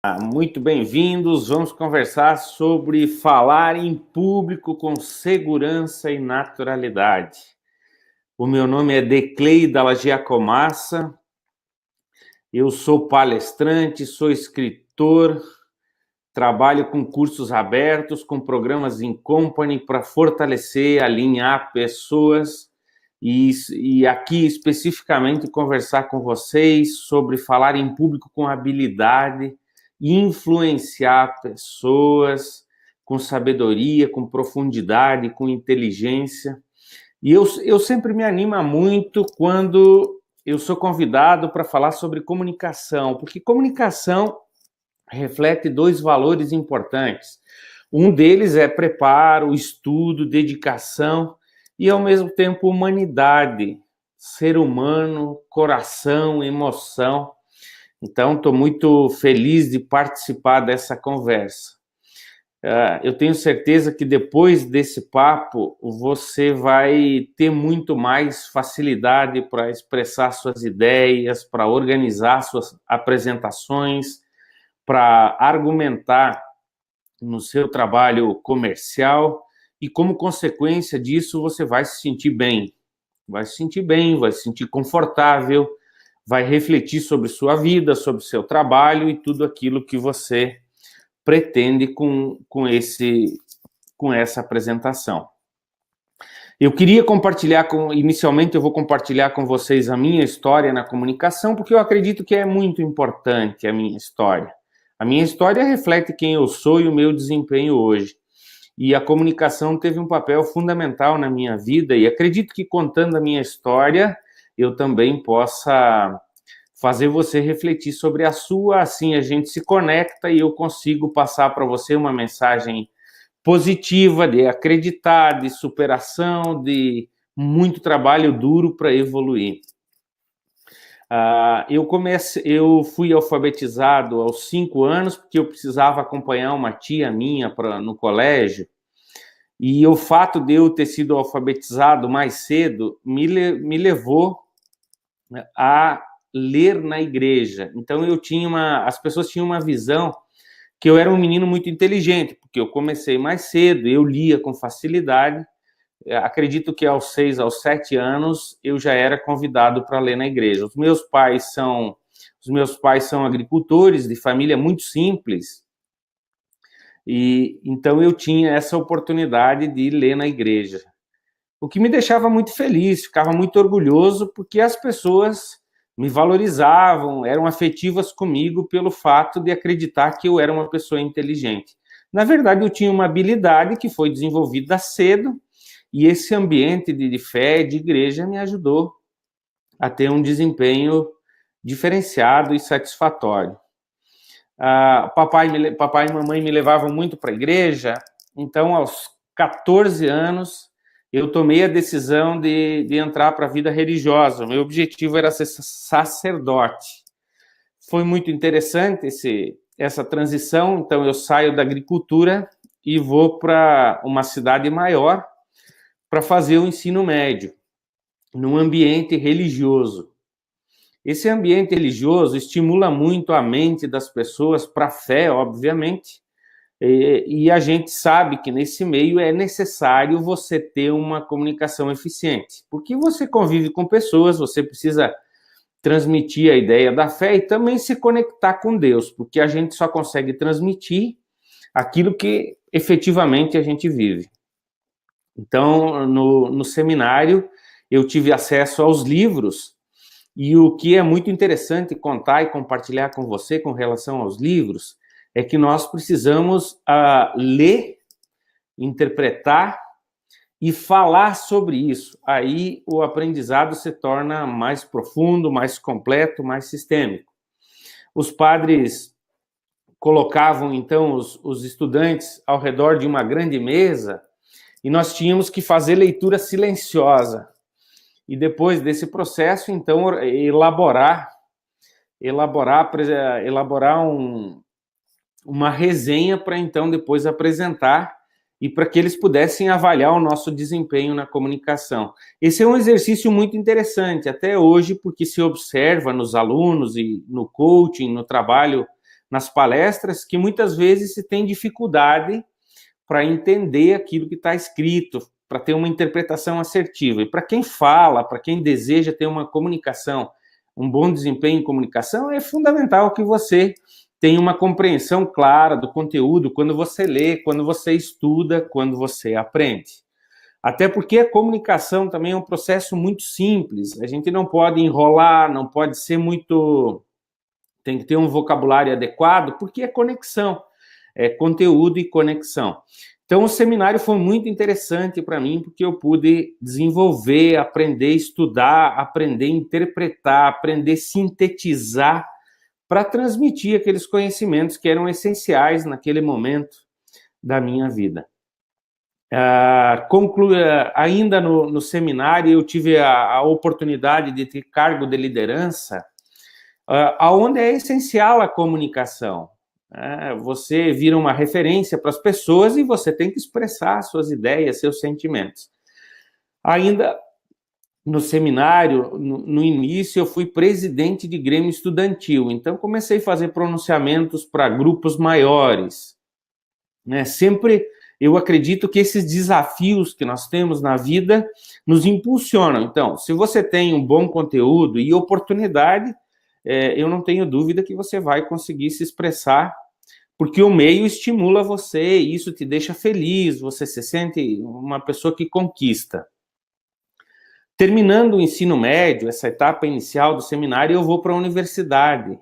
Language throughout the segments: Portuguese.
Muito bem-vindos. Vamos conversar sobre falar em público com segurança e naturalidade. O meu nome é Declei Dalla Giacomassa. Eu sou palestrante, sou escritor, trabalho com cursos abertos, com programas in company para fortalecer, alinhar pessoas e aqui especificamente conversar com vocês sobre falar em público com habilidade, influenciar pessoas com sabedoria, com profundidade, com inteligência. E eu sempre me animo muito quando eu sou convidado para falar sobre comunicação, porque comunicação reflete dois valores importantes. Um deles é preparo, estudo, dedicação e, ao mesmo tempo, humanidade, ser humano, coração, emoção. Então, estou muito feliz de participar dessa conversa. Eu tenho certeza que depois desse papo, você vai ter muito mais facilidade para expressar suas ideias, para organizar suas apresentações, para argumentar no seu trabalho comercial e, como consequência disso, você vai se sentir bem. Vai se sentir bem, vai se sentir confortável, vai refletir sobre sua vida, sobre seu trabalho e tudo aquilo que você pretende com essa apresentação. Eu queria compartilhar, inicialmente eu vou compartilhar com vocês a minha história na comunicação, porque eu acredito que é muito importante a minha história. A minha história reflete quem eu sou e o meu desempenho hoje. E a comunicação teve um papel fundamental na minha vida, e acredito que contando a minha história, eu também possa fazer você refletir sobre a sua, assim a gente se conecta e eu consigo passar para você uma mensagem positiva, de acreditar, de superação, de muito trabalho duro para evoluir. Eu fui alfabetizado aos 5 anos, porque eu precisava acompanhar uma tia minha no colégio, e o fato de eu ter sido alfabetizado mais cedo me levou a ler na igreja. Então as pessoas tinham uma visão que eu era um menino muito inteligente, porque eu comecei mais cedo, eu lia com facilidade. Acredito que aos 6, aos 7 anos, eu já era convidado para ler na igreja. Os meus pais são agricultores, de família muito simples, e então eu tinha essa oportunidade de ler na igreja. O que me deixava muito feliz, ficava muito orgulhoso, porque as pessoas me valorizavam, eram afetivas comigo pelo fato de acreditar que eu era uma pessoa inteligente. Na verdade, eu tinha uma habilidade que foi desenvolvida cedo, e esse ambiente de fé, de igreja, me ajudou a ter um desempenho diferenciado e satisfatório. Papai e mamãe me levavam muito para a igreja, então, aos 14 anos, eu tomei a decisão de entrar para a vida religiosa. O meu objetivo era ser sacerdote. Foi muito interessante essa transição, então eu saio da agricultura e vou para uma cidade maior para fazer o ensino médio, num ambiente religioso. Esse ambiente religioso estimula muito a mente das pessoas para a fé, obviamente, e a gente sabe que nesse meio é necessário você ter uma comunicação eficiente, porque você convive com pessoas, você precisa transmitir a ideia da fé e também se conectar com Deus, porque a gente só consegue transmitir aquilo que efetivamente a gente vive. Então, no seminário, eu tive acesso aos livros, e o que é muito interessante contar e compartilhar com você com relação aos livros é que nós precisamos ler, interpretar e falar sobre isso. Aí o aprendizado se torna mais profundo, mais completo, mais sistêmico. Os padres colocavam, então, os estudantes ao redor de uma grande mesa e nós tínhamos que fazer leitura silenciosa. E depois desse processo, então, elaborar uma resenha para, então, depois apresentar e para que eles pudessem avaliar o nosso desempenho na comunicação. Esse é um exercício muito interessante, até hoje, porque se observa nos alunos e no coaching, no trabalho nas palestras que muitas vezes se tem dificuldade para entender aquilo que está escrito, para ter uma interpretação assertiva. E para quem fala, para quem deseja ter uma comunicação, um bom desempenho em comunicação, é fundamental que você tenha uma compreensão clara do conteúdo quando você lê, quando você estuda, quando você aprende. Até porque a comunicação também é um processo muito simples. A gente não pode enrolar, não pode ser muito... Tem que ter um vocabulário adequado, porque é conexão, é conteúdo e conexão. Então, o seminário foi muito interessante para mim, porque eu pude desenvolver, aprender a estudar, aprender a interpretar, aprender a sintetizar, para transmitir aqueles conhecimentos que eram essenciais naquele momento da minha vida. Ainda no seminário, eu tive a oportunidade de ter cargo de liderança, onde é essencial a comunicação. Você vira uma referência para as pessoas e você tem que expressar suas ideias, seus sentimentos. Ainda no seminário, no início, eu fui presidente de grêmio estudantil, então comecei a fazer pronunciamentos para grupos maiores. Sempre eu acredito que esses desafios que nós temos na vida nos impulsionam. Então, se você tem um bom conteúdo e oportunidade, eu não tenho dúvida que você vai conseguir se expressar, porque o meio estimula você, e isso te deixa feliz, você se sente uma pessoa que conquista. Terminando o ensino médio, essa etapa inicial do seminário, eu vou para a universidade.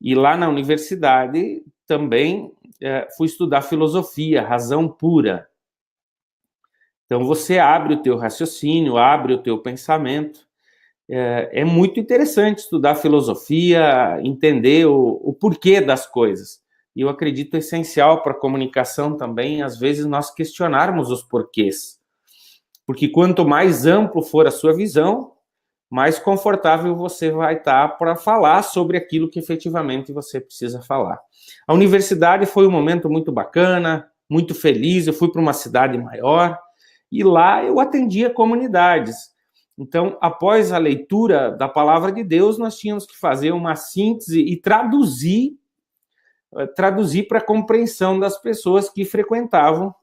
E lá na universidade também fui estudar filosofia, razão pura. Então você abre o teu raciocínio, abre o teu pensamento. É muito interessante estudar filosofia, entender o porquê das coisas. E eu acredito essencial para a comunicação também, às vezes, nós questionarmos os porquês. Porque quanto mais amplo for a sua visão, mais confortável você vai estar para falar sobre aquilo que efetivamente você precisa falar. A universidade foi um momento muito bacana, muito feliz. Eu fui para uma cidade maior e lá eu atendia comunidades. Então, após a leitura da palavra de Deus, nós tínhamos que fazer uma síntese e traduzir para a compreensão das pessoas que frequentavam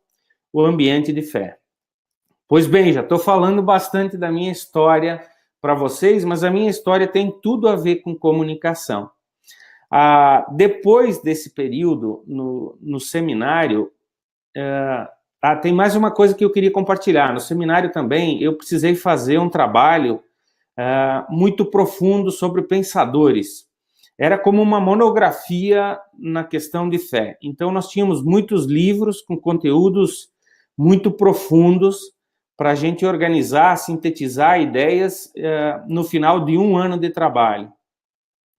o ambiente de fé. Pois bem, já estou falando bastante da minha história para vocês, mas a minha história tem tudo a ver com comunicação. Depois desse período no seminário, tem mais uma coisa que eu queria compartilhar. No seminário também, eu precisei fazer um trabalho muito profundo sobre pensadores. Era como uma monografia na questão de fé. Então, nós tínhamos muitos livros com conteúdos muito profundos para a gente organizar, sintetizar ideias no final de um ano de trabalho.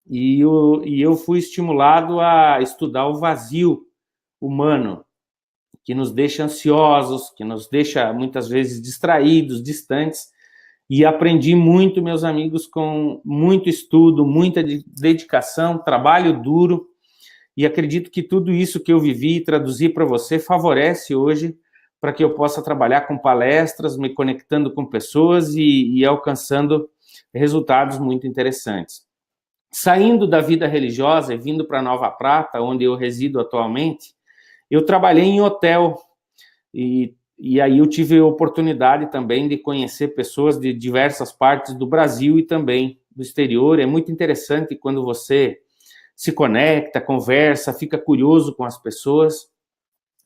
E eu fui estimulado a estudar o vazio humano, que nos deixa ansiosos, que nos deixa muitas vezes distraídos, distantes, e aprendi muito, meus amigos, com muito estudo, muita dedicação, trabalho duro, e acredito que tudo isso que eu vivi e traduzi para você favorece hoje para que eu possa trabalhar com palestras, me conectando com pessoas e alcançando resultados muito interessantes. Saindo da vida religiosa e vindo para Nova Prata, onde eu resido atualmente, eu trabalhei em hotel e aí eu tive a oportunidade também de conhecer pessoas de diversas partes do Brasil e também do exterior. É muito interessante quando você se conecta, conversa, fica curioso com as pessoas,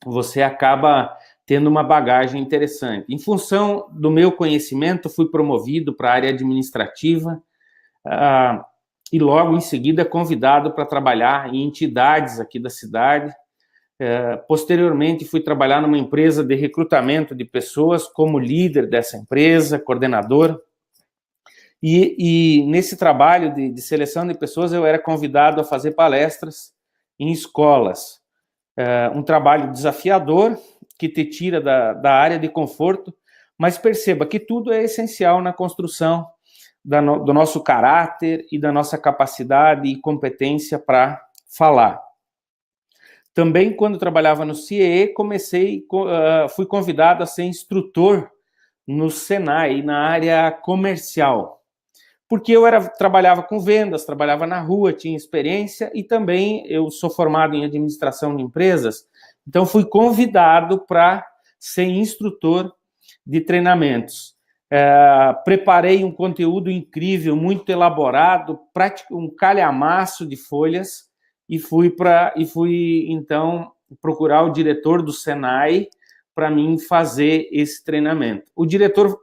você acaba tendo uma bagagem interessante. Em função do meu conhecimento, fui promovido para a área administrativa e logo em seguida convidado para trabalhar em entidades aqui da cidade. Posteriormente, fui trabalhar numa empresa de recrutamento de pessoas como líder dessa empresa, coordenador. E nesse trabalho de seleção de pessoas, eu era convidado a fazer palestras em escolas. Um trabalho desafiador, que te tira da área de conforto, mas perceba que tudo é essencial na construção do nosso caráter e da nossa capacidade e competência para falar. Também, quando trabalhava no CIEE, fui convidado a ser instrutor no Senai, na área comercial. porque eu trabalhava com vendas, trabalhava na rua, tinha experiência e também eu sou formado em administração de empresas, então fui convidado para ser instrutor de treinamentos. Preparei um conteúdo incrível, muito elaborado, um calhamaço de folhas e fui então procurar o diretor do Senai para mim fazer esse treinamento. O diretor,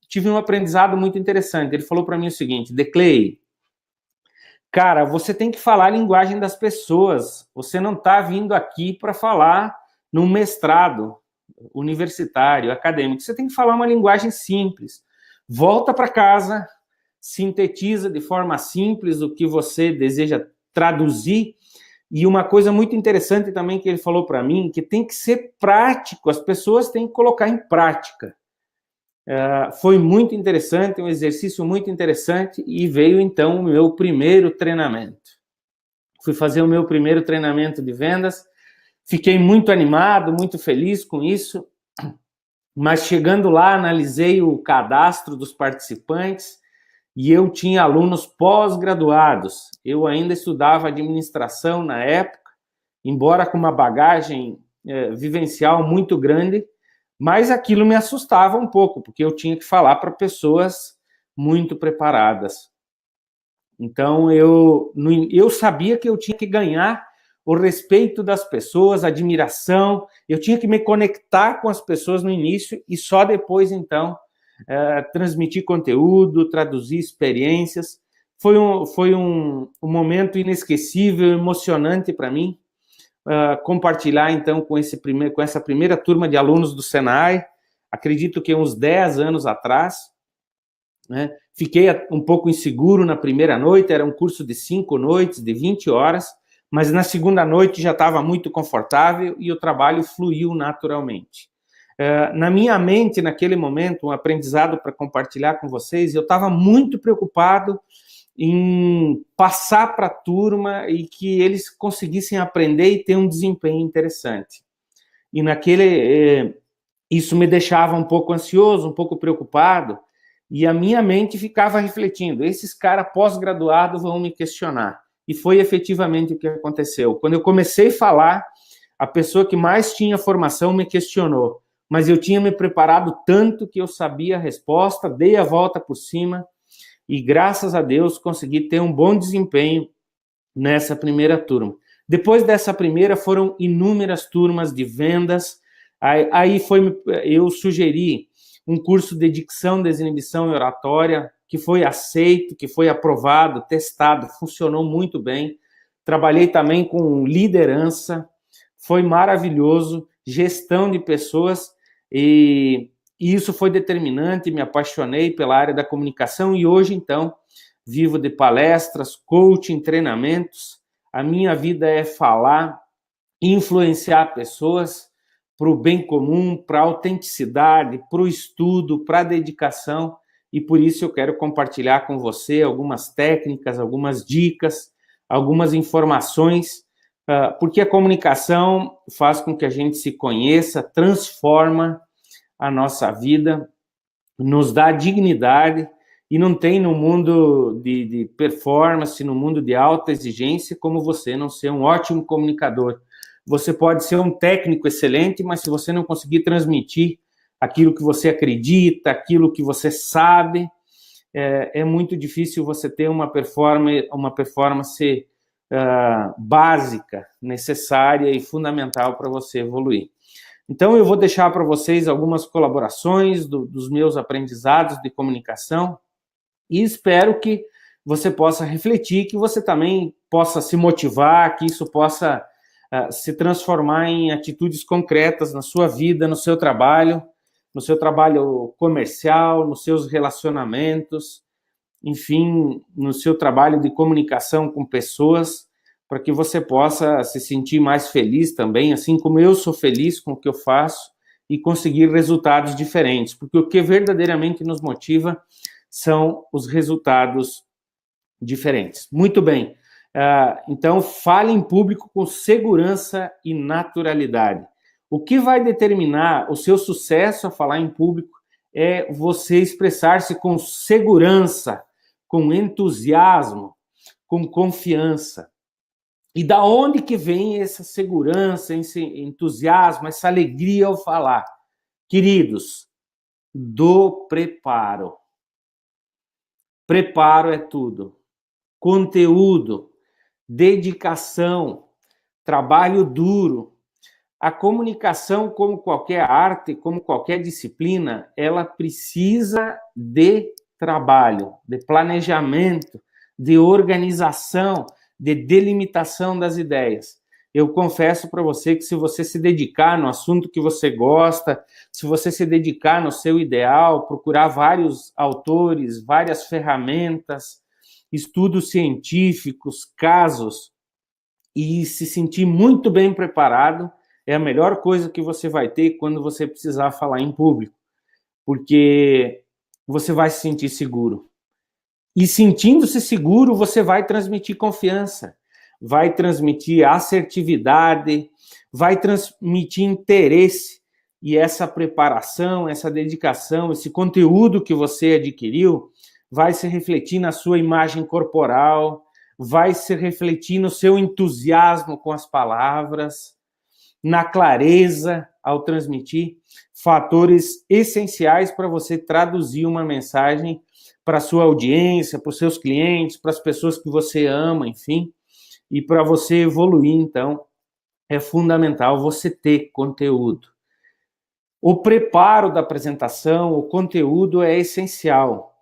tive um aprendizado muito interessante. Ele falou para mim o seguinte: Declei, cara, você tem que falar a linguagem das pessoas. Você não está vindo aqui para falar num mestrado universitário, acadêmico. Você tem que falar uma linguagem simples. Volta para casa, sintetiza de forma simples o que você deseja traduzir. E uma coisa muito interessante também que ele falou para mim, que tem que ser prático, as pessoas têm que colocar em prática. Foi muito interessante, um exercício muito interessante, e veio então o meu primeiro treinamento. Fui fazer o meu primeiro treinamento de vendas, fiquei muito animado, muito feliz com isso, mas chegando lá, analisei o cadastro dos participantes e eu tinha alunos pós-graduados. Eu ainda estudava administração na época, embora com uma bagagem vivencial muito grande, mas aquilo me assustava um pouco, porque eu tinha que falar para pessoas muito preparadas. Então, eu sabia que eu tinha que ganhar o respeito das pessoas, a admiração, eu tinha que me conectar com as pessoas no início e só depois, então, transmitir conteúdo, traduzir experiências. Foi um momento inesquecível, emocionante para mim, compartilhar, então, com essa primeira turma de alunos do Senai, acredito que uns 10 anos atrás, né? Fiquei um pouco inseguro na primeira noite, era um curso de 5 noites, de 20 horas, mas na segunda noite já estava muito confortável e o trabalho fluiu naturalmente. Na minha mente, naquele momento, um aprendizado para compartilhar com vocês, eu estava muito preocupado em passar para a turma e que eles conseguissem aprender e ter um desempenho interessante. E isso me deixava um pouco ansioso, um pouco preocupado, e a minha mente ficava refletindo, esses caras pós-graduados vão me questionar. E foi efetivamente o que aconteceu. Quando eu comecei a falar, a pessoa que mais tinha formação me questionou, mas eu tinha me preparado tanto que eu sabia a resposta, dei a volta por cima e, graças a Deus, consegui ter um bom desempenho nessa primeira turma. Depois dessa primeira, foram inúmeras turmas de vendas. Eu sugeri um curso de dicção, desinibição e oratória, que foi aceito, que foi aprovado, testado, funcionou muito bem. Trabalhei também com liderança, foi maravilhoso, gestão de pessoas, e isso foi determinante, me apaixonei pela área da comunicação e hoje, então, vivo de palestras, coaching, treinamentos. A minha vida é falar, influenciar pessoas para o bem comum, para a autenticidade, para o estudo, para a dedicação, e por isso eu quero compartilhar com você algumas técnicas, algumas dicas, algumas informações, porque a comunicação faz com que a gente se conheça, transforma a nossa vida, nos dá dignidade, e não tem no mundo de performance, no mundo de alta exigência, como você não ser um ótimo comunicador. Você pode ser um técnico excelente, mas se você não conseguir transmitir aquilo que você acredita, aquilo que você sabe, é muito difícil você ter uma performance básica, necessária e fundamental para você evoluir. Então, eu vou deixar para vocês algumas colaborações dos meus aprendizados de comunicação e espero que você possa refletir, que você também possa se motivar, que isso possa se transformar em atitudes concretas na sua vida, no seu trabalho comercial, nos seus relacionamentos, enfim, no seu trabalho de comunicação com pessoas, para que você possa se sentir mais feliz também, assim como eu sou feliz com o que eu faço e conseguir resultados diferentes, porque o que verdadeiramente nos motiva são os resultados diferentes. Muito bem. Então, fale em público com segurança e naturalidade. O que vai determinar o seu sucesso a falar em público é você expressar-se com segurança, com entusiasmo, com confiança. E da onde que vem essa segurança, esse entusiasmo, essa alegria ao falar? Queridos, do preparo. Preparo é tudo. Conteúdo, dedicação, trabalho duro. A comunicação, como qualquer arte, como qualquer disciplina, ela precisa de trabalho, de planejamento, de organização, de delimitação das ideias. Eu confesso para você que se você se dedicar no assunto que você gosta, se você se dedicar no seu ideal, procurar vários autores, várias ferramentas, estudos científicos, casos, e se sentir muito bem preparado, é a melhor coisa que você vai ter quando você precisar falar em público, porque você vai se sentir seguro. E sentindo-se seguro, você vai transmitir confiança, vai transmitir assertividade, vai transmitir interesse, e essa preparação, essa dedicação, esse conteúdo que você adquiriu, vai se refletir na sua imagem corporal, vai se refletir no seu entusiasmo com as palavras, na clareza ao transmitir, fatores essenciais para você traduzir uma mensagem para a sua audiência, para os seus clientes, para as pessoas que você ama, enfim, e para você evoluir, então, é fundamental você ter conteúdo. O preparo da apresentação, o conteúdo é essencial.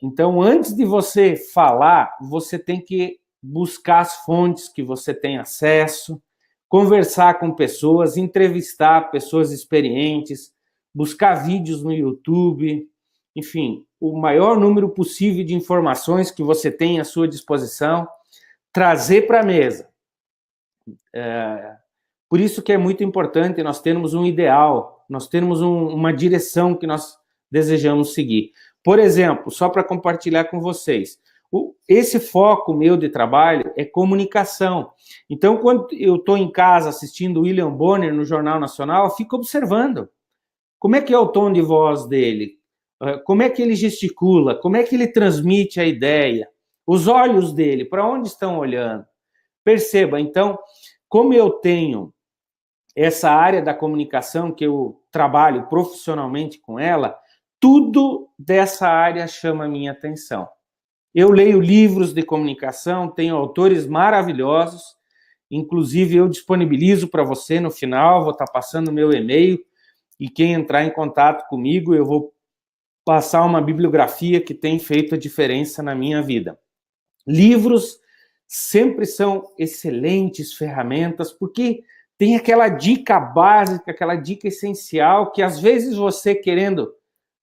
Então, antes de você falar, você tem que buscar as fontes que você tem acesso, conversar com pessoas, entrevistar pessoas experientes, buscar vídeos no YouTube, enfim, o maior número possível de informações que você tem à sua disposição, trazer para a mesa. Por isso que é muito importante nós termos um ideal, nós termos uma direção que nós desejamos seguir. Por exemplo, só para compartilhar com vocês, esse foco meu de trabalho é comunicação. Então, quando eu estou em casa assistindo William Bonner no Jornal Nacional, eu fico observando como é que é o tom de voz dele, como é que ele gesticula, como é que ele transmite a ideia, os olhos dele, para onde estão olhando. Perceba, então, como eu tenho essa área da comunicação, que eu trabalho profissionalmente com ela, tudo dessa área chama a minha atenção. Eu leio livros de comunicação, tenho autores maravilhosos, inclusive eu disponibilizo para você no final, vou estar passando o meu e-mail, e quem entrar em contato comigo, eu vou passar uma bibliografia que tem feito a diferença na minha vida. Livros sempre são excelentes ferramentas, porque tem aquela dica básica, aquela dica essencial, que às vezes você querendo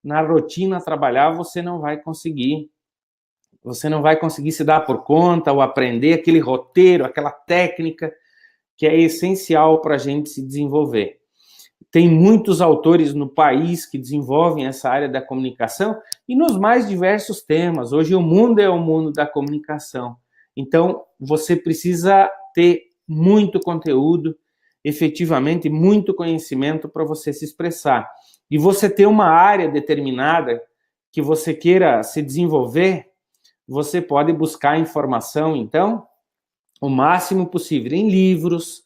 na rotina trabalhar, você não vai conseguir se dar por conta ou aprender aquele roteiro, aquela técnica que é essencial para a gente se desenvolver. Tem muitos autores no país que desenvolvem essa área da comunicação e nos mais diversos temas. Hoje o mundo é o mundo da comunicação. Então, você precisa ter muito conteúdo, efetivamente, muito conhecimento para você se expressar. E você ter uma área determinada que você queira se desenvolver, você pode buscar informação, então, o máximo possível em livros,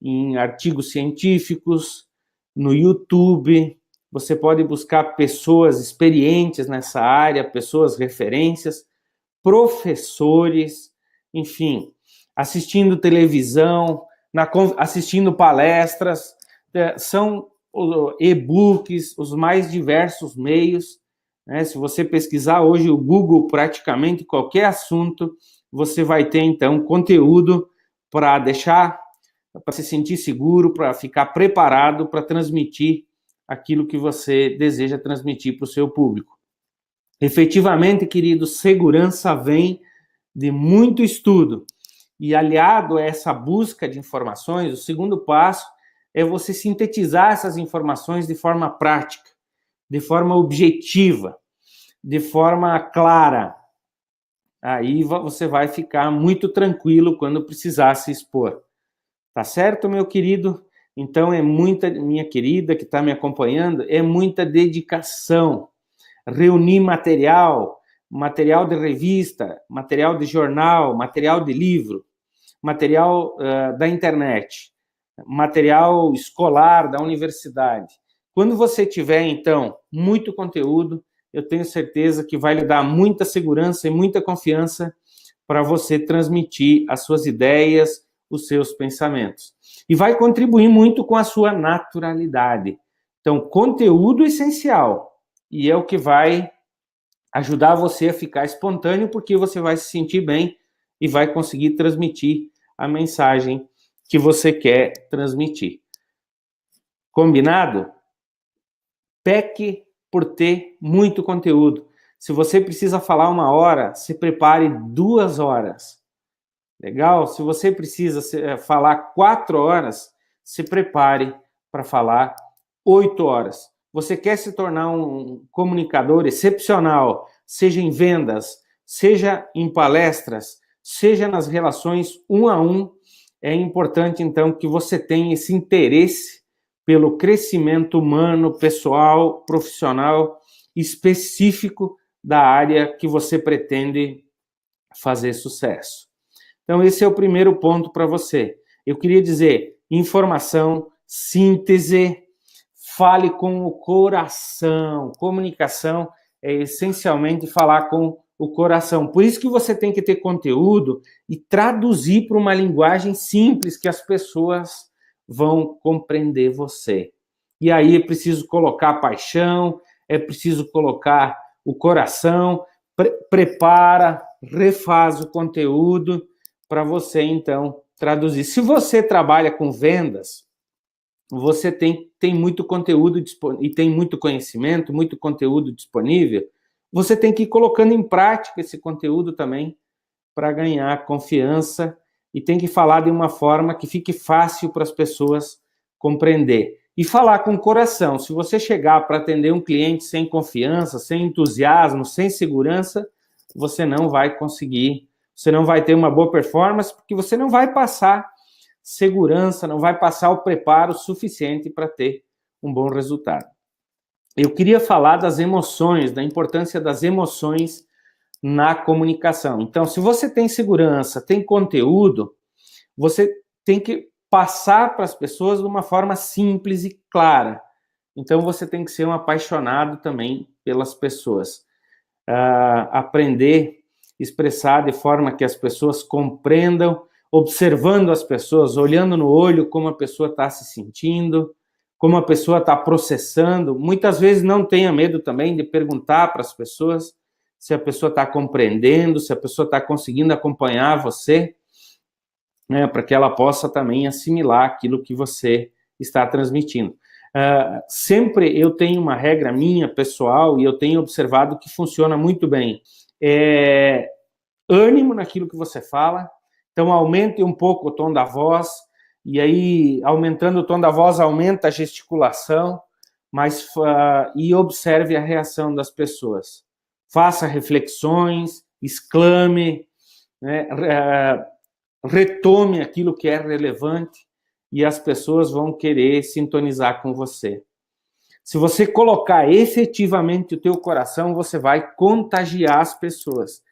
em artigos científicos, no YouTube. Você pode buscar pessoas experientes nessa área, pessoas referências, professores, enfim, assistindo televisão, assistindo palestras, são e-books, os mais diversos meios. Se você pesquisar hoje o Google, praticamente qualquer assunto, você vai ter, então, conteúdo para se sentir seguro, para ficar preparado para transmitir aquilo que você deseja transmitir para o seu público. Efetivamente, querido, segurança vem de muito estudo. E aliado a essa busca de informações, o segundo passo é você sintetizar essas informações de forma prática, de forma objetiva, de forma clara. Aí você vai ficar muito tranquilo quando precisar se expor. Tá certo, meu querido? Então, minha querida que está me acompanhando, é muita dedicação. Reunir material, material de revista, material de jornal, material de livro, material da internet, material escolar da universidade. Quando você tiver, então, muito conteúdo, eu tenho certeza que vai lhe dar muita segurança e muita confiança para você transmitir as suas ideias, os seus pensamentos. E vai contribuir muito com a sua naturalidade. Então, conteúdo essencial. E é o que vai ajudar você a ficar espontâneo, porque você vai se sentir bem e vai conseguir transmitir a mensagem que você quer transmitir. Combinado? Peque por ter muito conteúdo. Se você precisa falar 1 hora, se prepare 2 horas. Legal? Se você precisa falar 4 horas, se prepare para falar 8 horas. Você quer se tornar um comunicador excepcional, seja em vendas, seja em palestras, seja nas relações 1 a 1, é importante, então, que você tenha esse interesse pelo crescimento humano, pessoal, profissional, específico da área que você pretende fazer sucesso. Então, esse é o primeiro ponto para você. Eu queria dizer, informação, síntese, fale com o coração. Comunicação é essencialmente falar com o coração. Por isso que você tem que ter conteúdo e traduzir para uma linguagem simples que as pessoas vão compreender você. E aí é preciso colocar paixão, é preciso colocar o coração, prepara, refaz o conteúdo para você, então, traduzir. Se você trabalha com vendas, você tem muito conteúdo e tem muito conhecimento, muito conteúdo disponível, você tem que ir colocando em prática esse conteúdo também para ganhar confiança e tem que falar de uma forma que fique fácil para as pessoas compreender. E falar com o coração. Se você chegar para atender um cliente sem confiança, sem entusiasmo, sem segurança, você não vai conseguir, você não vai ter uma boa performance, porque você não vai passar segurança, não vai passar o preparo suficiente para ter um bom resultado. Eu queria falar das emoções, da importância das emoções na comunicação. Então, se você tem segurança, tem conteúdo, você tem que passar para as pessoas de uma forma simples e clara. Então, você tem que ser um apaixonado também pelas pessoas. Aprender, expressar de forma que as pessoas compreendam, observando as pessoas, olhando no olho como a pessoa está se sentindo, como a pessoa está processando. Muitas vezes não tenha medo também de perguntar para as pessoas se a pessoa está compreendendo, se a pessoa está conseguindo acompanhar você, né, para que ela possa também assimilar aquilo que você está transmitindo. Sempre eu tenho uma regra minha, pessoal, e eu tenho observado que funciona muito bem. Ânimo naquilo que você fala, então aumente um pouco o tom da voz, e aí, aumentando o tom da voz, aumenta a gesticulação, e observe a reação das pessoas. Faça reflexões, exclame, né, retome aquilo que é relevante e as pessoas vão querer sintonizar com você. Se você colocar efetivamente o teu coração, você vai contagiar as pessoas.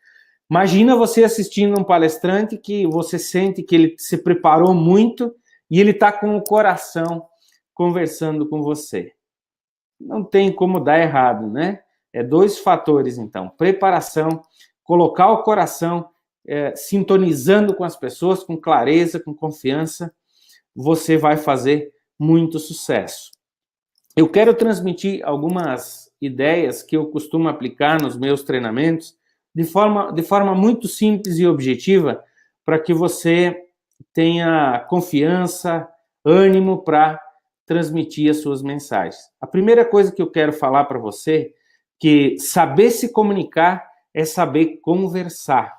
Imagina você assistindo um palestrante que você sente que ele se preparou muito e ele está com o coração conversando com você. Não tem como dar errado, né? É 2 fatores, então. Preparação, colocar o coração sintonizando com as pessoas, com clareza, com confiança, você vai fazer muito sucesso. Eu quero transmitir algumas ideias que eu costumo aplicar nos meus treinamentos de forma muito simples e objetiva para que você tenha confiança, ânimo para transmitir as suas mensagens. A primeira coisa que eu quero falar para você é que saber se comunicar é saber conversar.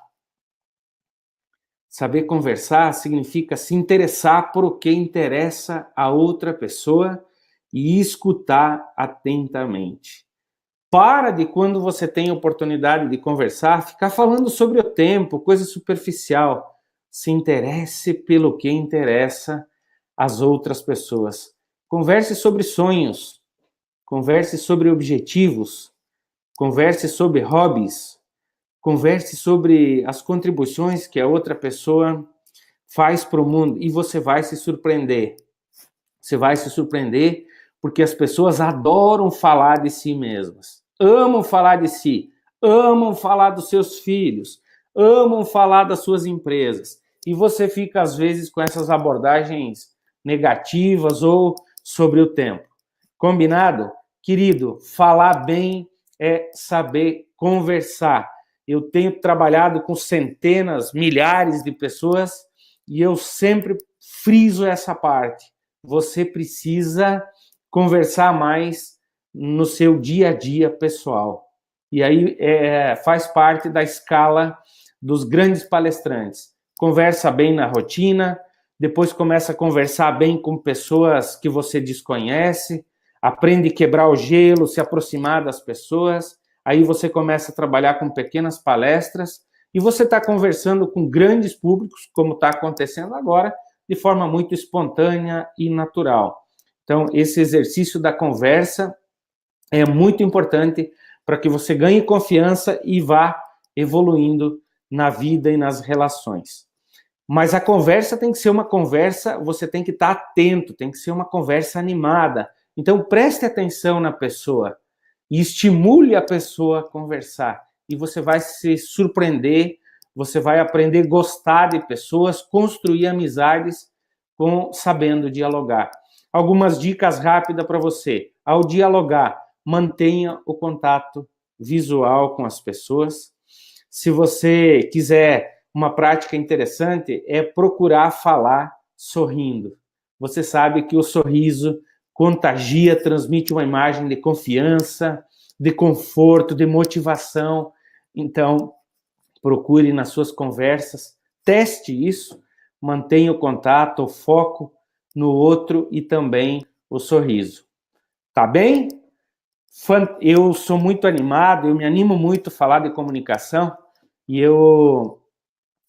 Saber conversar significa se interessar por o que interessa a outra pessoa e escutar atentamente. Para de, quando você tem a oportunidade de conversar, ficar falando sobre o tempo, coisa superficial. Se interesse pelo que interessa às outras pessoas. Converse sobre sonhos, converse sobre objetivos, converse sobre hobbies, Converse sobre as contribuições que a outra pessoa faz para o mundo e você vai se surpreender. Você vai se surpreender porque as pessoas adoram falar de si mesmas, amam falar de si, amam falar dos seus filhos, amam falar das suas empresas. E você fica, às vezes, com essas abordagens negativas ou sobre o tempo. Combinado? Querido, falar bem é saber conversar. Eu tenho trabalhado com centenas, milhares de pessoas e eu sempre friso essa parte. Você precisa conversar mais no seu dia a dia pessoal. E aí faz parte da escala dos grandes palestrantes. Conversa bem na rotina, depois começa a conversar bem com pessoas que você desconhece, aprende a quebrar o gelo, se aproximar das pessoas, aí você começa a trabalhar com pequenas palestras e você está conversando com grandes públicos, como está acontecendo agora, de forma muito espontânea e natural. Então, esse exercício da conversa é muito importante para que você ganhe confiança e vá evoluindo na vida e nas relações. Mas a conversa tem que ser uma conversa, você tem que estar atento, tem que ser uma conversa animada. Então, preste atenção na pessoa e estimule a pessoa a conversar. E você vai se surpreender, você vai aprender a gostar de pessoas, construir amizades sabendo dialogar. Algumas dicas rápidas para você. Ao dialogar, mantenha o contato visual com as pessoas. Se você quiser uma prática interessante, é procurar falar sorrindo. Você sabe que o sorriso contagia, transmite uma imagem de confiança, de conforto, de motivação. Então, procure nas suas conversas, teste isso, mantenha o contato, o foco no outro e também o sorriso. Tá bem? Eu sou muito animado, eu me animo muito a falar de comunicação e eu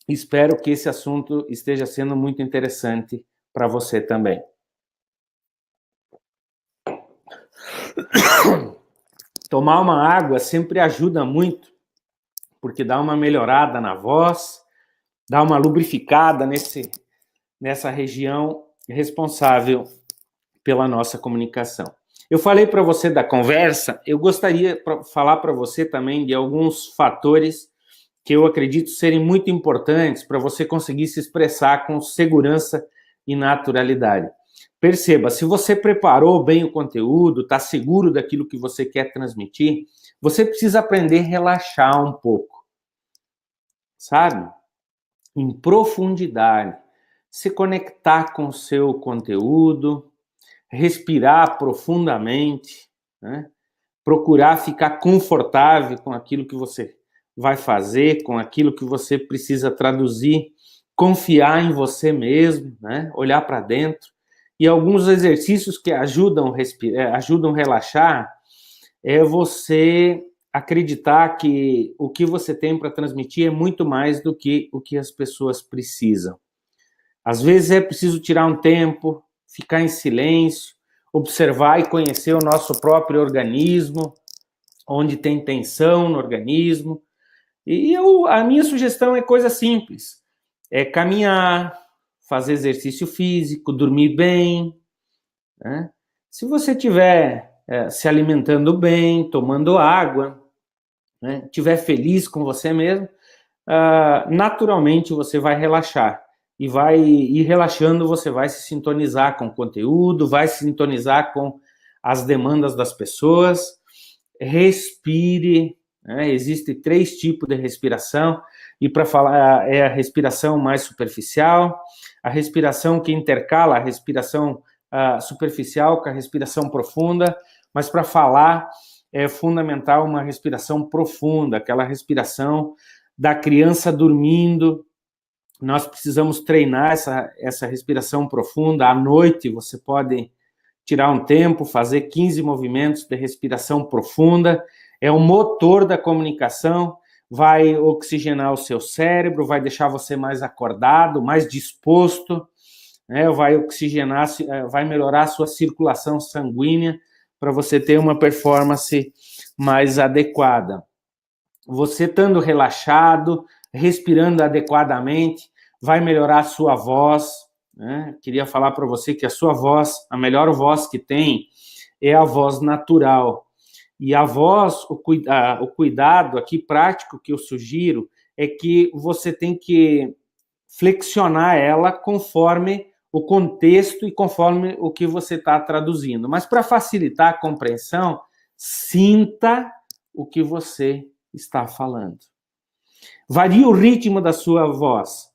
espero que esse assunto esteja sendo muito interessante para você também. Tomar uma água sempre ajuda muito, porque dá uma melhorada na voz, dá uma lubrificada nessa região responsável pela nossa comunicação. Eu falei para você da conversa, eu gostaria de falar para você também de alguns fatores que eu acredito serem muito importantes para você conseguir se expressar com segurança e naturalidade. Perceba, se você preparou bem o conteúdo, está seguro daquilo que você quer transmitir, você precisa aprender a relaxar um pouco, sabe? Em profundidade, se conectar com o seu conteúdo, respirar profundamente, né? Procurar ficar confortável com aquilo que você vai fazer, com aquilo que você precisa traduzir, confiar em você mesmo, né? Olhar para dentro. E alguns exercícios que ajudam a relaxar é você acreditar que o que você tem para transmitir é muito mais do que o que as pessoas precisam. Às vezes é preciso tirar um tempo, ficar em silêncio, observar e conhecer o nosso próprio organismo, onde tem tensão no organismo. E a minha sugestão é coisa simples. É caminhar, fazer exercício físico, dormir bem, né? Se você estiver se alimentando bem, tomando água, né? Estiver feliz com você mesmo, naturalmente você vai relaxar. E vai ir relaxando, você vai se sintonizar com o conteúdo, vai se sintonizar com as demandas das pessoas. Respire, né? Existem 3 tipos de respiração, e para falar é a respiração mais superficial, a respiração que intercala a respiração superficial com a respiração profunda, mas para falar é fundamental uma respiração profunda, aquela respiração da criança dormindo. Nós precisamos treinar essa respiração profunda. À noite, você pode tirar um tempo, fazer 15 movimentos de respiração profunda. É o motor da comunicação, vai oxigenar o seu cérebro, vai deixar você mais acordado, mais disposto, né? Vai oxigenar, vai melhorar a sua circulação sanguínea para você ter uma performance mais adequada. você estando relaxado, respirando adequadamente, vai melhorar a sua voz, né? Queria falar para você que a sua voz, a melhor voz que tem, é a voz natural. E a voz, o cuidado aqui prático que eu sugiro é que você tem que flexionar ela conforme o contexto e conforme o que você está traduzindo. Mas para facilitar a compreensão, sinta o que você está falando. Varie o ritmo da sua voz.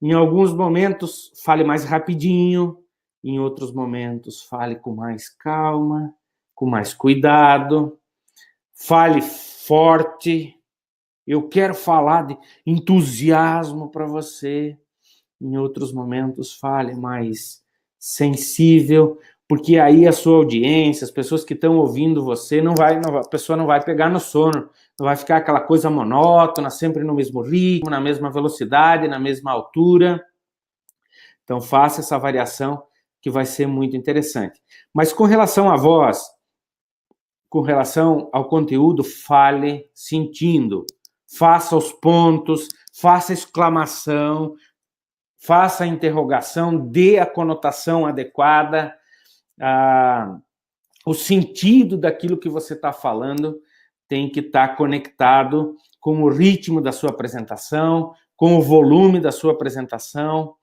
Em alguns momentos, fale mais rapidinho, em outros momentos, fale com mais calma, com mais cuidado. Fale forte. Eu quero falar de entusiasmo para você. Em outros momentos, fale mais sensível, porque aí a sua audiência, as pessoas que estão ouvindo você, a pessoa não vai pegar no sono, não vai ficar aquela coisa monótona, sempre no mesmo ritmo, na mesma velocidade, na mesma altura. Então, faça essa variação que vai ser muito interessante. Mas com relação à voz, com relação ao conteúdo, fale sentindo. Faça os pontos, faça a exclamação, faça a interrogação, dê a conotação adequada, o sentido daquilo que você está falando tem que estar conectado com o ritmo da sua apresentação, com o volume da sua apresentação.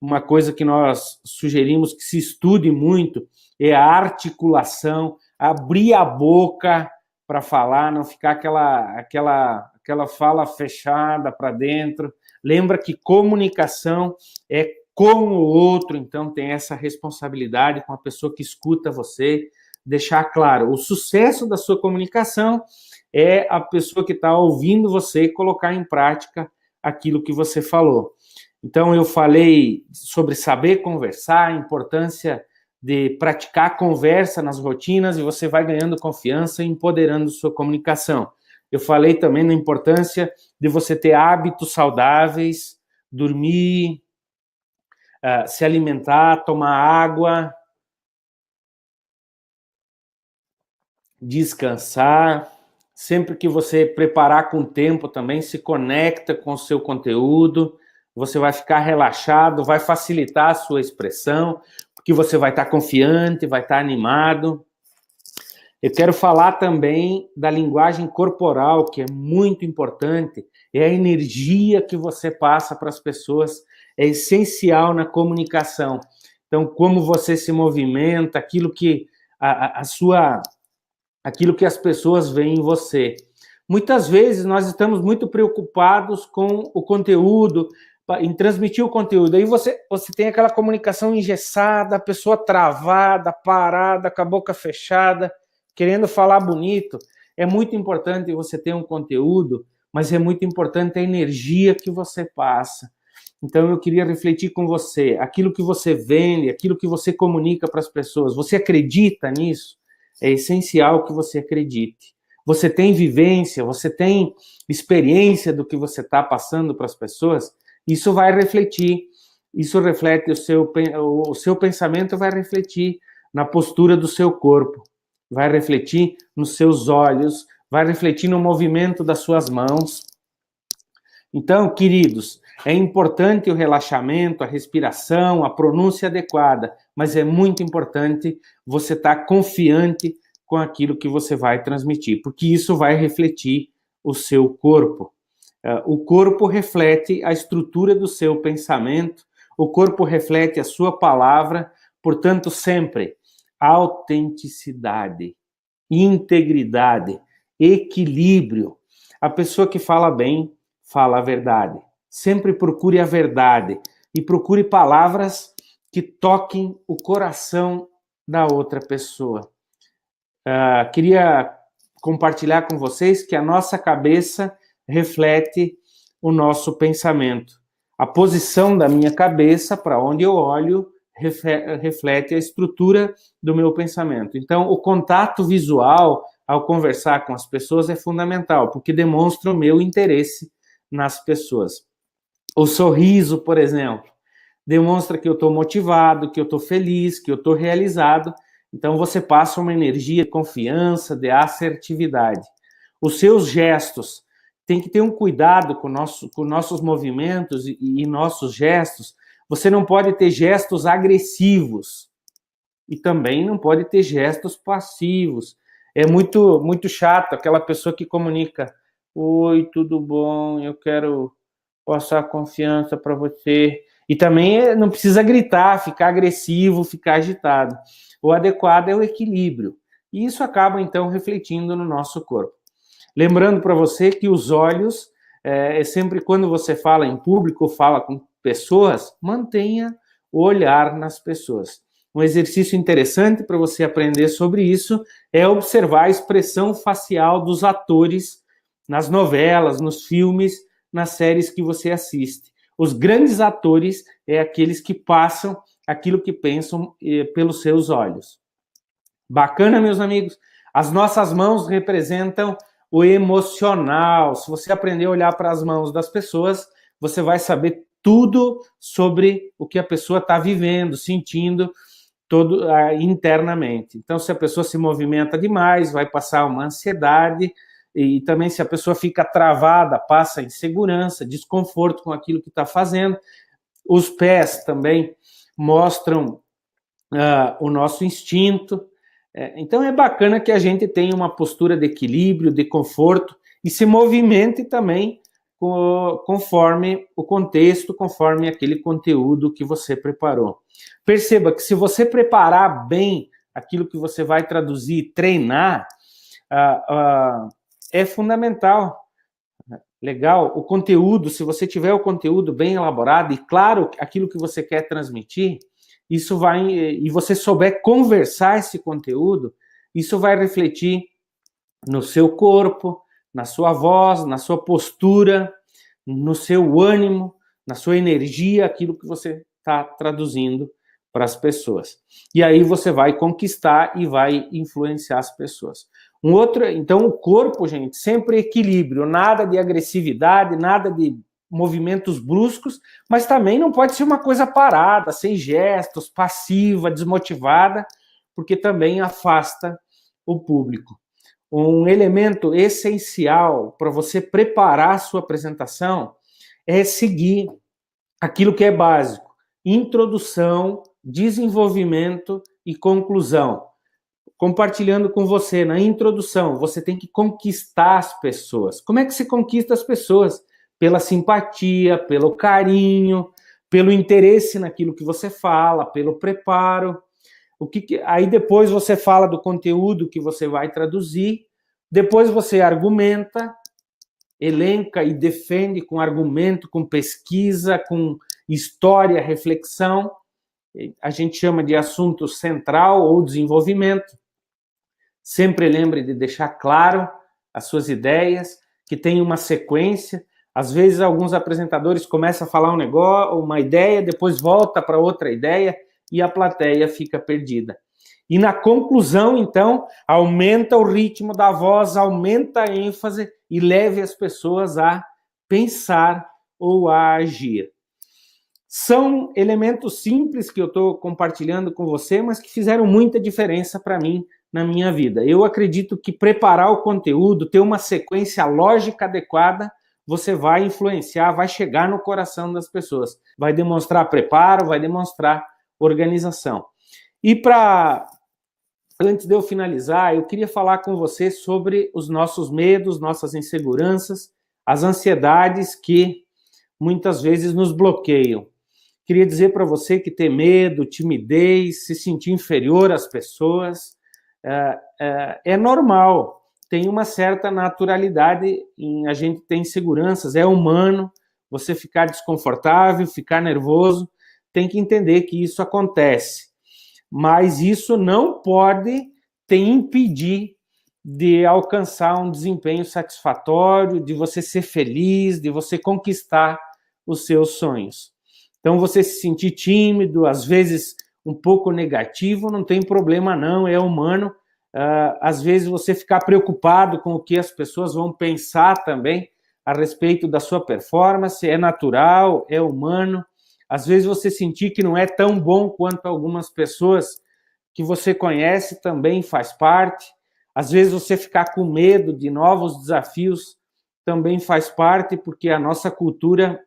Uma coisa que nós sugerimos que se estude muito é a articulação, abrir a boca para falar, não ficar aquela fala fechada para dentro. Lembra que comunicação é com o outro, então tem essa responsabilidade com a pessoa que escuta você, deixar claro, o sucesso da sua comunicação é a pessoa que está ouvindo você colocar em prática aquilo que você falou. Então, eu falei sobre saber conversar, a importância de praticar conversa nas rotinas e você vai ganhando confiança e empoderando sua comunicação. Eu falei também da importância de você ter hábitos saudáveis, dormir, se alimentar, tomar água, descansar. Sempre que você preparar com tempo também, se conecta com o seu conteúdo, você vai ficar relaxado, vai facilitar a sua expressão, porque você vai estar confiante, vai estar animado. Eu quero falar também da linguagem corporal, que é muito importante, é a energia que você passa para as pessoas, é essencial na comunicação. Então, como você se movimenta, aquilo que aquilo que as pessoas veem em você. Muitas vezes nós estamos muito preocupados com o conteúdo, em transmitir o conteúdo. Aí você tem aquela comunicação engessada, a pessoa travada, parada, com a boca fechada, querendo falar bonito. É muito importante você ter um conteúdo, mas é muito importante a energia que você passa. Então, eu queria refletir com você, aquilo que você vende, aquilo que você comunica para as pessoas, você acredita nisso? É essencial que você acredite. Você tem vivência, você tem experiência do que você está passando para as pessoas, isso vai refletir, isso reflete o seu pensamento vai refletir na postura do seu corpo, vai refletir nos seus olhos, vai refletir no movimento das suas mãos. Então, queridos, é importante o relaxamento, a respiração, a pronúncia adequada, mas é muito importante você estar confiante com aquilo que você vai transmitir, porque isso vai refletir o seu corpo. O corpo reflete a estrutura do seu pensamento, o corpo reflete a sua palavra, portanto, sempre autenticidade, integridade, equilíbrio. A pessoa que fala bem, fala a verdade. Sempre procure a verdade e procure palavras que toquem o coração da outra pessoa. Queria compartilhar com vocês que a nossa cabeça reflete o nosso pensamento. A posição da minha cabeça, para onde eu olho, reflete a estrutura do meu pensamento. Então, o contato visual, ao conversar com as pessoas, é fundamental, porque demonstra o meu interesse nas pessoas. O sorriso, por exemplo, demonstra que eu estou motivado, que eu estou feliz, que eu estou realizado. Então, você passa uma energia de confiança, de assertividade. Os seus gestos, tem que ter um cuidado com nossos movimentos e nossos gestos. Você não pode ter gestos agressivos e também não pode ter gestos passivos. É muito, muito chato aquela pessoa que comunica: oi, tudo bom, eu quero passar confiança para você. E também não precisa gritar, ficar agressivo, ficar agitado. O adequado é o equilíbrio. E isso acaba, então, refletindo no nosso corpo. Lembrando para você que os olhos, sempre quando você fala em público, fala com pessoas, mantenha o olhar nas pessoas. Um exercício interessante para você aprender sobre isso é observar a expressão facial dos atores nas novelas, nos filmes, nas séries que você assiste. Os grandes atores é aqueles que passam aquilo que pensam pelos seus olhos. Bacana, meus amigos? As nossas mãos representam o emocional. Se você aprender a olhar para as mãos das pessoas, você vai saber tudo sobre o que a pessoa está vivendo, sentindo internamente. Então, se a pessoa se movimenta demais, vai passar uma ansiedade, e também se a pessoa fica travada, passa insegurança, desconforto com aquilo que está fazendo. Os pés também mostram o nosso instinto. Então é bacana que a gente tenha uma postura de equilíbrio, de conforto e se movimente também conforme o contexto, conforme aquele conteúdo que você preparou. Perceba que se você preparar bem aquilo que você vai traduzir, treinar, é fundamental. Legal? O conteúdo, se você tiver o conteúdo bem elaborado e claro aquilo que você quer transmitir, isso vai, e você souber conversar esse conteúdo, isso vai refletir no seu corpo, na sua voz, na sua postura, no seu ânimo, na sua energia, aquilo que você está traduzindo para as pessoas. E aí você vai conquistar e vai influenciar as pessoas. Então o corpo, gente, sempre equilíbrio, nada de agressividade, nada de movimentos bruscos, mas também não pode ser uma coisa parada, sem gestos, passiva, desmotivada, porque também afasta o público. Um elemento essencial para você preparar a sua apresentação é seguir aquilo que é básico: introdução, desenvolvimento e conclusão. Compartilhando com você, na introdução, você tem que conquistar as pessoas. Como é que se conquista as pessoas? Pela simpatia, pelo carinho, pelo interesse naquilo que você fala, pelo preparo. Aí depois você fala do conteúdo que você vai traduzir, depois você argumenta, elenca e defende com argumento, com pesquisa, com história, reflexão. A gente chama de assunto central ou desenvolvimento. Sempre lembre de deixar claro as suas ideias, que tem uma sequência. Às vezes, alguns apresentadores começam a falar um negócio, uma ideia, depois volta para outra ideia e a plateia fica perdida. E na conclusão, então, aumenta o ritmo da voz, aumenta a ênfase e leve as pessoas a pensar ou a agir. São elementos simples que eu estou compartilhando com você, mas que fizeram muita diferença para mim na minha vida. Eu acredito que preparar o conteúdo, ter uma sequência lógica adequada, você vai influenciar, vai chegar no coração das pessoas. Vai demonstrar preparo, vai demonstrar organização. E antes de eu finalizar, eu queria falar com você sobre os nossos medos, nossas inseguranças, as ansiedades que muitas vezes nos bloqueiam. Queria dizer para você que ter medo, timidez, se sentir inferior às pessoas, é normal. Tem uma certa naturalidade em a gente ter inseguranças, é humano você ficar desconfortável, ficar nervoso, tem que entender que isso acontece. Mas isso não pode te impedir de alcançar um desempenho satisfatório, de você ser feliz, de você conquistar os seus sonhos. Então, você se sentir tímido, às vezes um pouco negativo, não tem problema não, é humano. Às vezes você ficar preocupado com o que as pessoas vão pensar também a respeito da sua performance, é natural, é humano. Às vezes você sentir que não é tão bom quanto algumas pessoas que você conhece também faz parte. Às vezes você ficar com medo de novos desafios também faz parte, porque a nossa cultura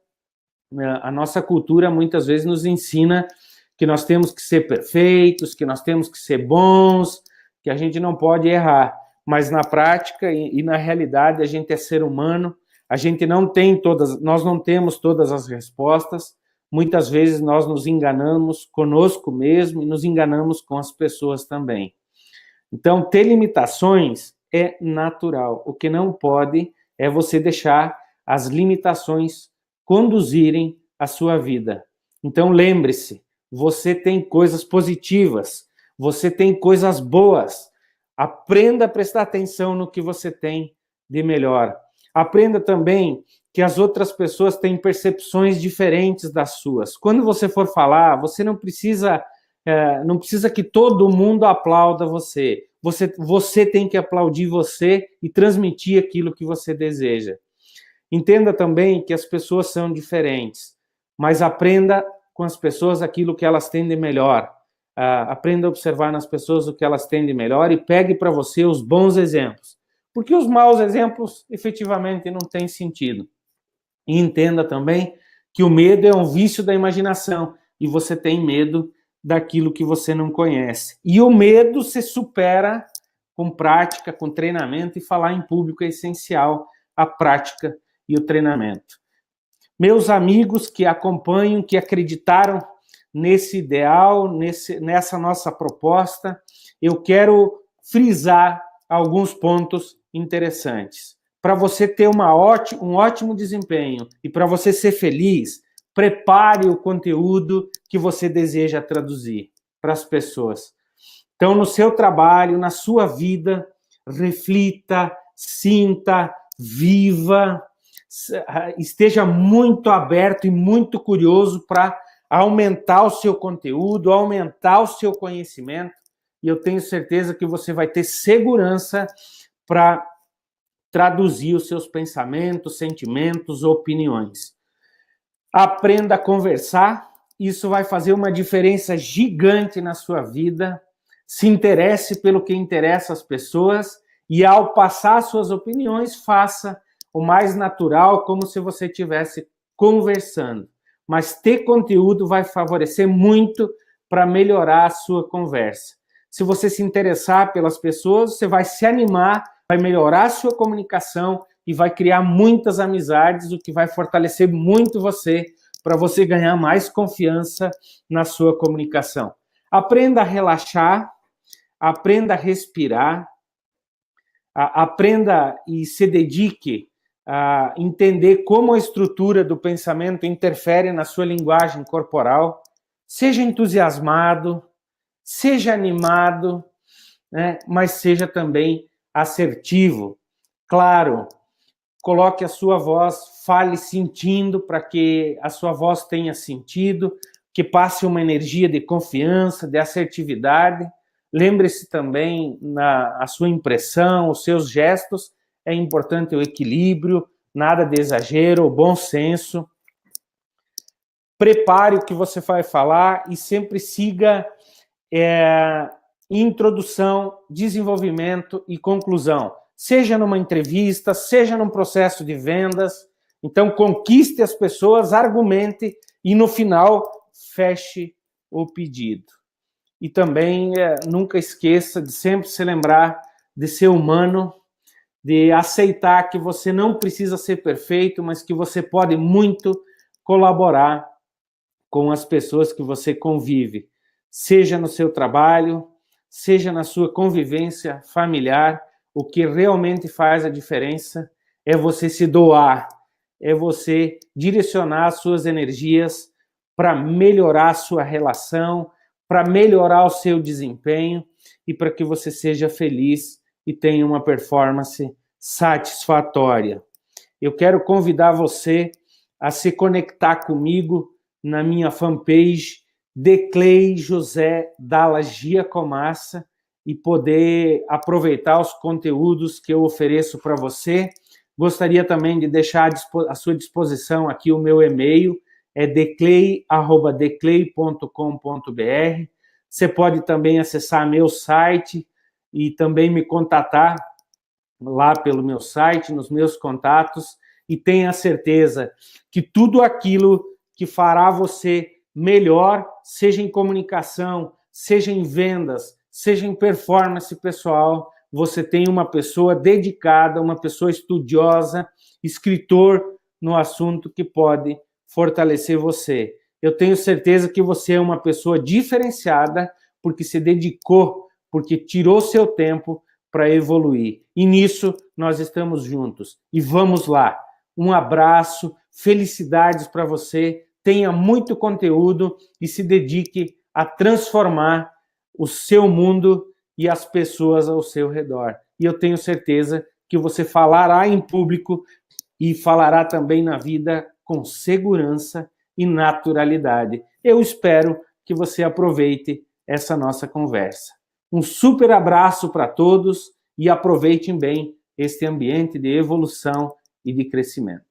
muitas vezes nos ensina que nós temos que ser perfeitos, que nós temos que ser bons, que a gente não pode errar. Mas na prática e na realidade a gente é ser humano, nós não temos todas as respostas. Muitas vezes nós nos enganamos conosco mesmo e nos enganamos com as pessoas também. Então, ter limitações é natural. O que não pode é você deixar as limitações conduzirem a sua vida. Então, lembre-se, você tem coisas positivas, você tem coisas boas. Aprenda a prestar atenção no que você tem de melhor. Aprenda também que as outras pessoas têm percepções diferentes das suas. Quando você for falar, você não precisa que todo mundo aplauda você. Você tem que aplaudir você e transmitir aquilo que você deseja. Entenda também que as pessoas são diferentes, mas aprenda com as pessoas aquilo que elas têm de melhor. Aprenda a observar nas pessoas o que elas têm de melhor e pegue para você os bons exemplos. Porque os maus exemplos, efetivamente, não têm sentido. E entenda também que o medo é um vício da imaginação e você tem medo daquilo que você não conhece. E o medo se supera com prática, com treinamento, e falar em público é essencial, a prática e o treinamento. Meus amigos que acompanham, que acreditaram nesse ideal, nessa nossa proposta, eu quero frisar alguns pontos interessantes. Para você ter um ótimo desempenho e para você ser feliz, prepare o conteúdo que você deseja traduzir para as pessoas. Então, no seu trabalho, na sua vida, reflita, sinta, viva, esteja muito aberto e muito curioso para aumentar o seu conteúdo, aumentar o seu conhecimento, e eu tenho certeza que você vai ter segurança para traduzir os seus pensamentos, sentimentos, opiniões. Aprenda a conversar, isso vai fazer uma diferença gigante na sua vida. Se interesse pelo que interessa às pessoas e, ao passar suas opiniões, faça o mais natural, como se você estivesse conversando. Mas ter conteúdo vai favorecer muito para melhorar a sua conversa. Se você se interessar pelas pessoas, você vai se animar, vai melhorar a sua comunicação e vai criar muitas amizades, o que vai fortalecer muito você, para você ganhar mais confiança na sua comunicação. Aprenda a relaxar, aprenda a respirar, aprenda e se dedique a entender como a estrutura do pensamento interfere na sua linguagem corporal. Seja entusiasmado, seja animado, né? Mas seja também assertivo. Claro, coloque a sua voz, fale sentindo, para que a sua voz tenha sentido, que passe uma energia de confiança, de assertividade. Lembre-se também a sua impressão, os seus gestos, é importante o equilíbrio, nada de exagero, o bom senso. Prepare o que você vai falar e sempre siga introdução, desenvolvimento e conclusão. Seja numa entrevista, seja num processo de vendas. Então, conquiste as pessoas, argumente e, no final, feche o pedido. E também nunca esqueça de sempre se lembrar de ser humano, de aceitar que você não precisa ser perfeito, mas que você pode muito colaborar com as pessoas que você convive, seja no seu trabalho, seja na sua convivência familiar. O que realmente faz a diferença é você se doar, é você direcionar as suas energias para melhorar a sua relação, para melhorar o seu desempenho e para que você seja feliz e tenha uma performance satisfatória. Eu quero convidar você a se conectar comigo na minha fanpage Declei José Dallas Giacomassa e poder aproveitar os conteúdos que eu ofereço para você. Gostaria também de deixar à sua disposição aqui o meu e-mail, é declei@declei.com.br. Você pode também acessar meu site e também me contatar lá pelo meu site, nos meus contatos, e tenha certeza que tudo aquilo que fará você melhor, seja em comunicação, seja em vendas, seja em performance pessoal, você tem uma pessoa dedicada, uma pessoa estudiosa, escritor no assunto que pode fortalecer você. Eu tenho certeza que você é uma pessoa diferenciada porque se dedicou, porque tirou seu tempo para evoluir. E nisso nós estamos juntos. E vamos lá. Um abraço, felicidades para você, tenha muito conteúdo e se dedique a transformar o seu mundo e as pessoas ao seu redor. E eu tenho certeza que você falará em público e falará também na vida com segurança e naturalidade. Eu espero que você aproveite essa nossa conversa. Um super abraço para todos e aproveitem bem este ambiente de evolução e de crescimento.